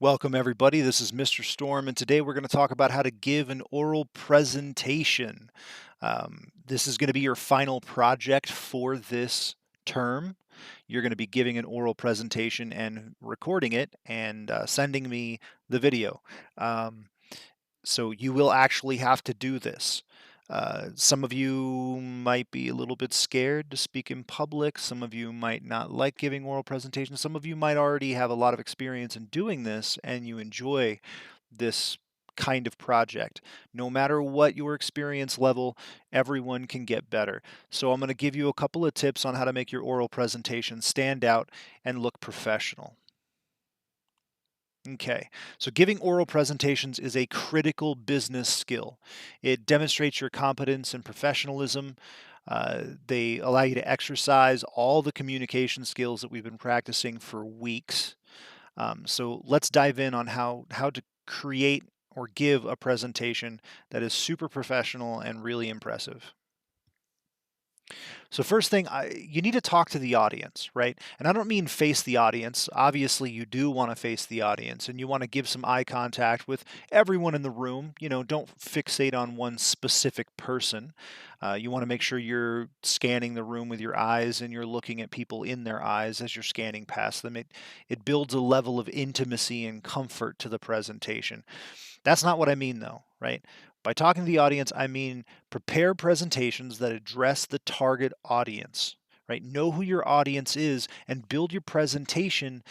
Welcome, everybody. This is Mr. Storm, and today we're going to talk about how to give an oral presentation. This is going to be your final project for this term. You're going to be giving an oral presentation and recording it and sending me the video. Um, so you will actually have to do this. Some of you might be a little bit scared to speak in public. Some of you might not like giving oral presentations. Some of you might already have a lot of experience in doing this and you enjoy this kind of project. No matter what your experience level, everyone can get better. So I'm going to give you a couple of tips on how to make your oral presentation stand out and look professional. Okay, so giving oral presentations is a critical business skill. It demonstrates your competence and professionalism. They allow you to exercise all the communication skills that we've been practicing for weeks. So let's dive in on how to create or give a presentation that is super professional and really impressive. So first thing, you need to talk to the audience, right? And I don't mean face the audience. Obviously, you do want to face the audience and you want to give some eye contact with everyone in the room. You know, don't fixate on one specific person. You want to make sure you're scanning the room with your eyes and you're looking at people in their eyes as you're scanning past them. It builds a level of intimacy and comfort to the presentation. That's not what I mean, though, right? By talking to the audience, I mean prepare presentations that address the target audience, right? Know who your audience is and build your presentation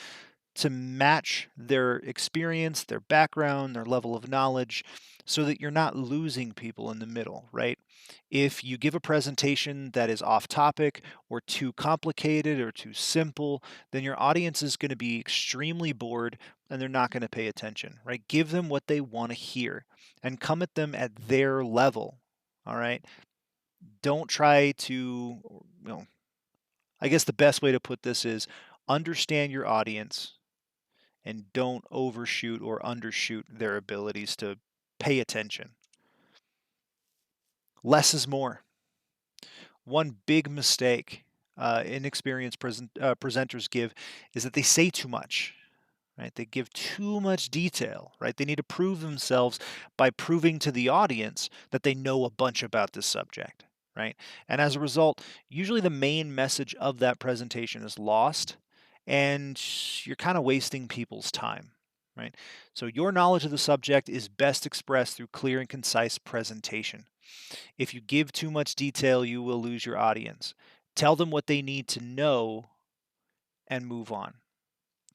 to match their experience, their background, their level of knowledge, so that you're not losing people in the middle, right? If you give a presentation that is off topic or too complicated or too simple, then your audience is going to be extremely bored and they're not going to pay attention, right? Give them what they want to hear and come at them at their level, all right? Don't try to, I guess the best way to put this is understand your audience and don't overshoot or undershoot their abilities to pay attention. Less is more. One big mistake inexperienced presenters give is that they say too much. Right? They give too much detail. Right? They need to prove themselves by proving to the audience that they know a bunch about this subject. Right? And as a result, usually the main message of that presentation is lost, and you're kind of wasting people's time. Right? So your knowledge of the subject is best expressed through clear and concise presentation. If you give too much detail, you will lose your audience. Tell them what they need to know and move on.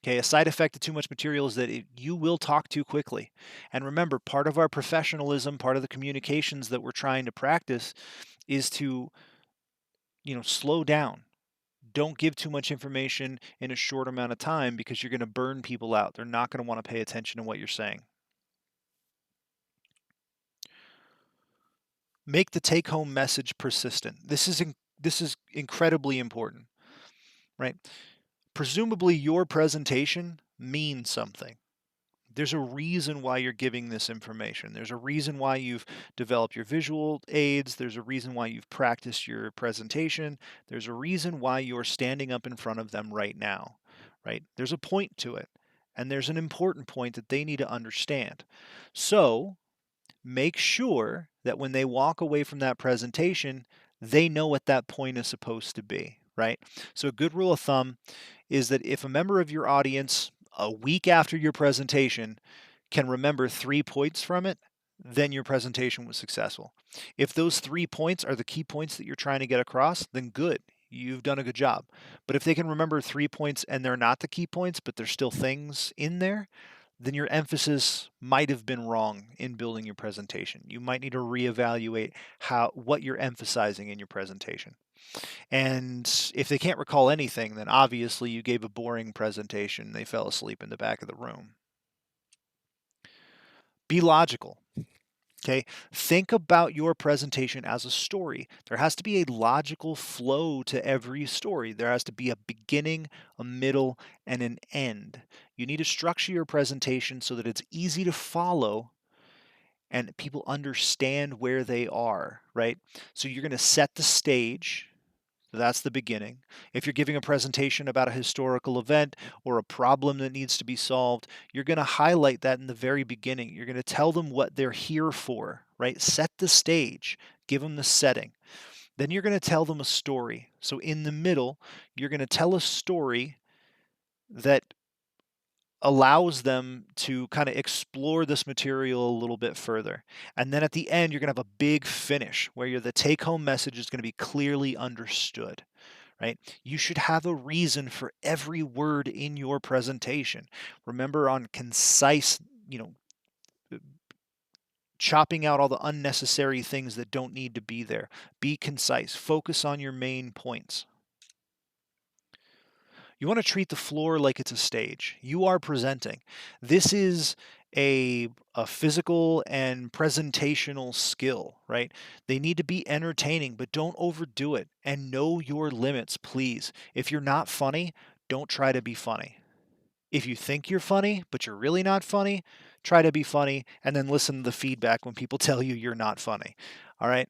Okay, a side effect of too much material is that you will talk too quickly. And remember, part of our professionalism, part of the communications that we're trying to practice is to, slow down. Don't give too much information in a short amount of time because you're going to burn people out. They're not going to want to pay attention to what you're saying. Make the take-home message persistent. This is incredibly important, right? Presumably your presentation means something. There's a reason why you're giving this information. There's a reason why you've developed your visual aids. There's a reason why you've practiced your presentation. There's a reason why you're standing up in front of them right now, right? There's a point to it, and there's an important point that they need to understand. So make sure that when they walk away from that presentation, they know what that point is supposed to be, right? So a good rule of thumb is that if a member of your audience a week after your presentation can remember 3 points from it, then your presentation was successful. If those 3 points are the key points that you're trying to get across, then good. You've done a good job. But if they can remember 3 points and they're not the key points, but there's still things in there, then your emphasis might have been wrong in building your presentation. You might need to reevaluate what you're emphasizing in your presentation. And if they can't recall anything, then obviously you gave a boring presentation. They fell asleep in the back of the room. Be logical. Okay, think about your presentation as a story. There has to be a logical flow to every story. There has to be a beginning, a middle, and an end. You need to structure your presentation so that it's easy to follow and people understand where they are, right? So you're going to set the stage. That's the beginning. If you're giving a presentation about a historical event or a problem that needs to be solved, you're going to highlight that in the very beginning. You're going to tell them what they're here for, right? Set the stage, give them the setting. Then you're going to tell them a story. So in the middle, you're going to tell a story that allows them to kind of explore this material a little bit further. And then at the end, you're going to have a big finish where the take home message is going to be clearly understood, right? You should have a reason for every word in your presentation. Remember, on concise, chopping out all the unnecessary things that don't need to be there. Be concise. Focus on your main points. You want to treat the floor like it's a stage. You are presenting. This is a physical and presentational skill, right? They need to be entertaining, but don't overdo it, and know your limits, please. If you're not funny, don't try to be funny. If you think you're funny, but you're really not funny, try to be funny and then listen to the feedback when people tell you you're not funny. All right.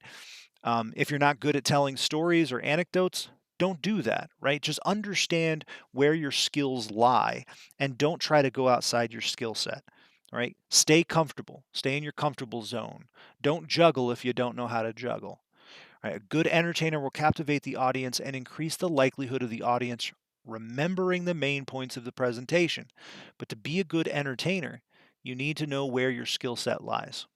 If you're not good at telling stories or anecdotes, don't do that, right? Just understand where your skills lie and don't try to go outside your skill set. All right. Stay comfortable. Stay in your comfortable zone. Don't juggle if you don't know how to juggle. All right. A good entertainer will captivate the audience and increase the likelihood of the audience remembering the main points of the presentation. But to be a good entertainer, you need to know where your skill set lies.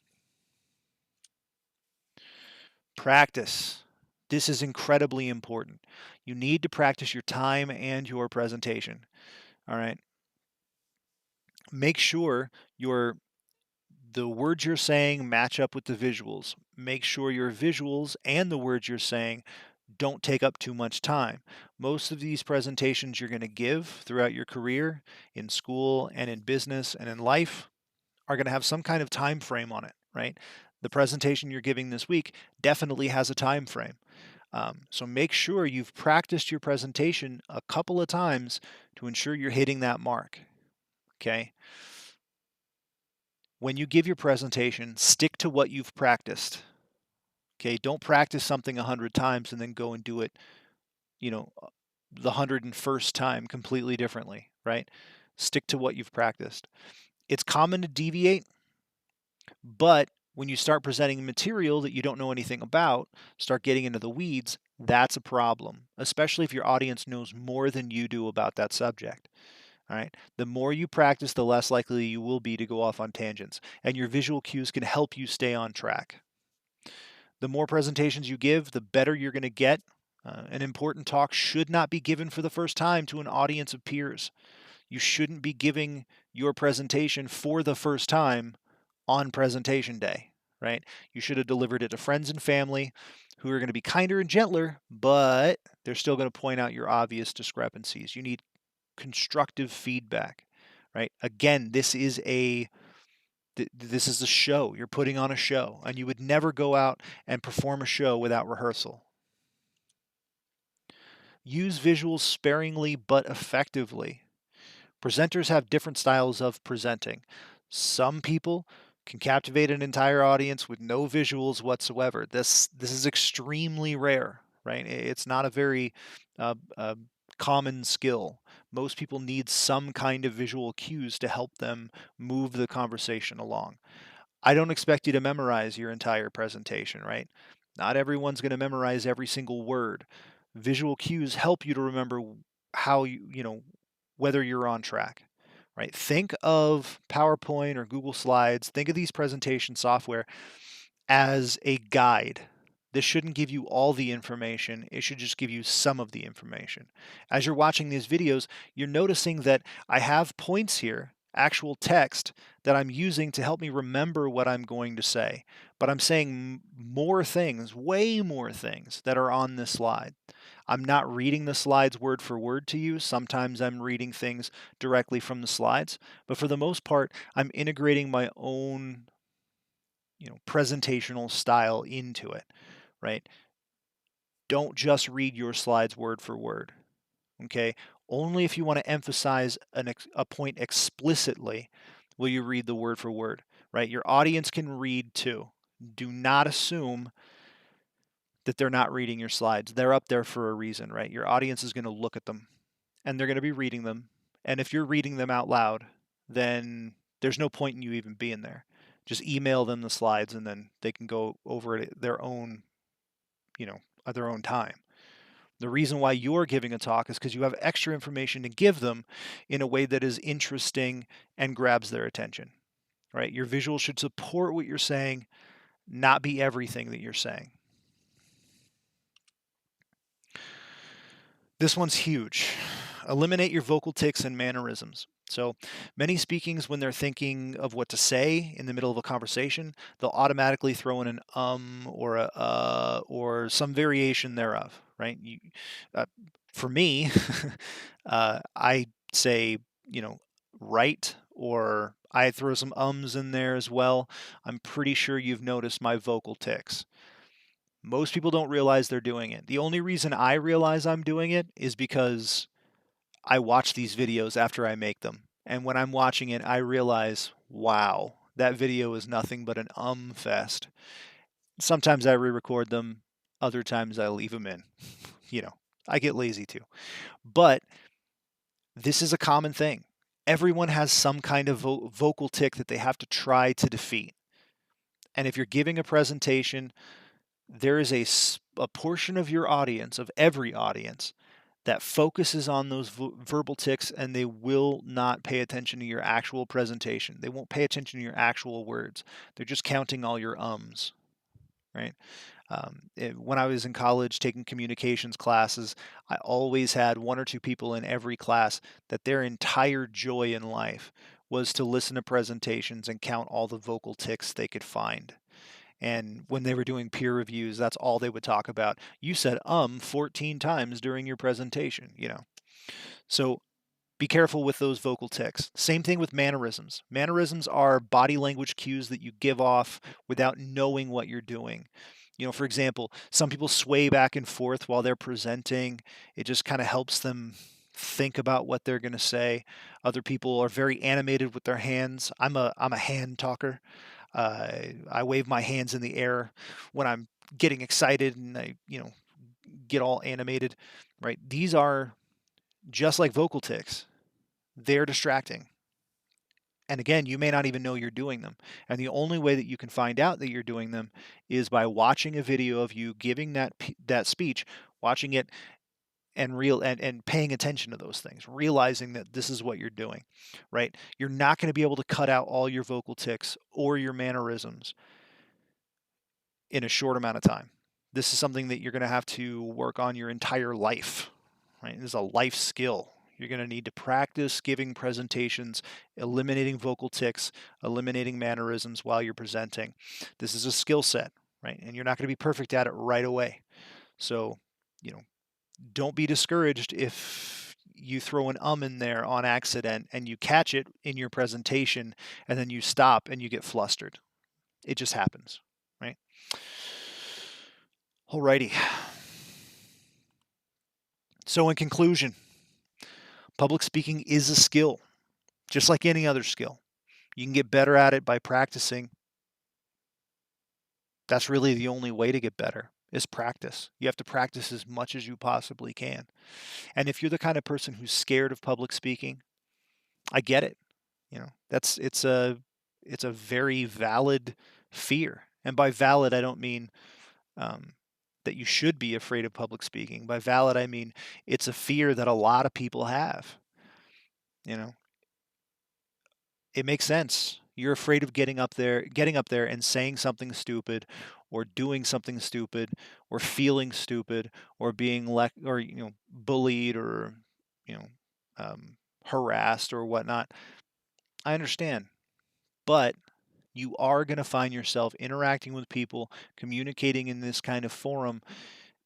Practice. This is incredibly important. You need to practice your time and your presentation. All right. Make sure the words you're saying match up with the visuals. Make sure your visuals and the words you're saying don't take up too much time. Most of these presentations you're going to give throughout your career in school and in business and in life are going to have some kind of time frame on it, right? The presentation you're giving this week definitely has a time frame. So make sure you've practiced your presentation a couple of times to ensure you're hitting that mark. Okay. When you give your presentation, stick to what you've practiced. Okay. Don't practice something 100 times and then go and do it, the 101st time completely differently, right? Stick to what you've practiced. It's common to deviate, but when you start presenting material that you don't know anything about, start getting into the weeds, that's a problem, especially if your audience knows more than you do about that subject. All right. The more you practice, the less likely you will be to go off on tangents, and your visual cues can help you stay on track. The more presentations you give, the better you're going to get. An important talk should not be given for the first time to an audience of peers. You shouldn't be giving your presentation for the first time on presentation day, right? You should have delivered it to friends and family who are going to be kinder and gentler, but they're still going to point out your obvious discrepancies. You need constructive feedback, right? Again, this is a show. You're putting on a show, and you would never go out and perform a show without rehearsal. Use visuals sparingly but effectively. Presenters have different styles of presenting. Some people can captivate an entire audience with no visuals whatsoever. This is extremely rare, right? It's not a very common skill. Most people need some kind of visual cues to help them move the conversation along. I don't expect you to memorize your entire presentation, right? Not everyone's going to memorize every single word. Visual cues help you to remember how whether you're on track, right? Think of PowerPoint or Google Slides, think of these presentation software as a guide. This shouldn't give you all the information. It should just give you some of the information. As you're watching these videos, you're noticing that I have points here, actual text that I'm using to help me remember what I'm going to say. But I'm saying more things, way more things that are on this slide. I'm not reading the slides word for word to you. Sometimes I'm reading things directly from the slides, but for the most part, I'm integrating my own presentational style into it, right? Don't just read your slides word for word, okay? Only if you want to emphasize a point explicitly will you read the word for word, right? Your audience can read too. Do not assume that they're not reading your slides. They're up there for a reason, right? Your audience is going to look at them and they're going to be reading them. And if you're reading them out loud, then there's no point in you even being there. Just email them the slides and then they can go over it at their own, at their own time. The reason why you're giving a talk is because you have extra information to give them in a way that is interesting and grabs their attention, right? Your visuals should support what you're saying, not be everything that you're saying. This one's huge. Eliminate your vocal tics and mannerisms. So many speakings, when they're thinking of what to say in the middle of a conversation, they'll automatically throw in an or a or some variation thereof, right? For me, I say, right, or I throw some ums in there as well. I'm pretty sure you've noticed my vocal tics. Most people don't realize they're doing it. The only reason I realize I'm doing it is because I watch these videos after I make them. And when I'm watching it, I realize, wow, that video is nothing but an fest. Sometimes I re-record them, other times I leave them in. I get lazy too. But this is a common thing. Everyone has some kind of vocal tic that they have to try to defeat. And if you're giving a presentation, there is a portion of your audience, of every audience, that focuses on those verbal tics, and they will not pay attention to your actual presentation. They won't pay attention to your actual words. They're just counting all your ums, right? When I was in college taking communications classes, I always had one or two people in every class that their entire joy in life was to listen to presentations and count all the vocal tics they could find. And when they were doing peer reviews, that's all they would talk about. You said 14 times during your presentation, So be careful with those vocal tics. Same thing with mannerisms. Mannerisms are body language cues that you give off without knowing what you're doing. For example, some people sway back and forth while they're presenting. It just kind of helps them think about what they're going to say. Other people are very animated with their hands. I'm a hand talker. I wave my hands in the air when I'm getting excited and I, get all animated, right? These are just like vocal tics. They're distracting. And again, you may not even know you're doing them. And the only way that you can find out that you're doing them is by watching a video of you giving that speech, watching it and paying attention to those things, realizing that this is what you're doing, right? You're not going to be able to cut out all your vocal tics or your mannerisms in a short amount of time. This is something that you're going to have to work on your entire life, right? This is a life skill. You're going to need to practice giving presentations, eliminating vocal tics, eliminating mannerisms while you're presenting. This is a skill set, right? And you're not going to be perfect at it right away. So, don't be discouraged if you throw an in there on accident and you catch it in your presentation and then you stop and you get flustered. It just happens, right? Alrighty. So in conclusion, public speaking is a skill, just like any other skill. You can get better at it by practicing. That's really the only way to get better, is practice. You have to practice as much as you possibly can. And if you're the kind of person who's scared of public speaking, I get it. It's a very valid fear. And by valid, I don't mean that you should be afraid of public speaking. By valid, I mean it's a fear that a lot of people have. It makes sense. You're afraid of getting up there and saying something stupid or doing something stupid or feeling stupid or being bullied or harassed or whatnot. I understand. But you are going to find yourself interacting with people, communicating in this kind of forum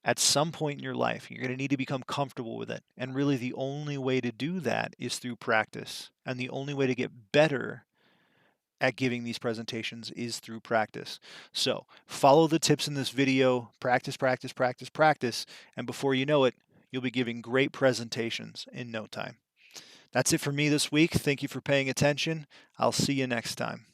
at some point in your life. You're going to need to become comfortable with it. And really, the only way to do that is through practice. And the only way to get better at giving these presentations is through practice. So follow the tips in this video, practice, practice, practice, practice, and before you know it, you'll be giving great presentations in no time. That's it for me this week. Thank you for paying attention. I'll see you next time.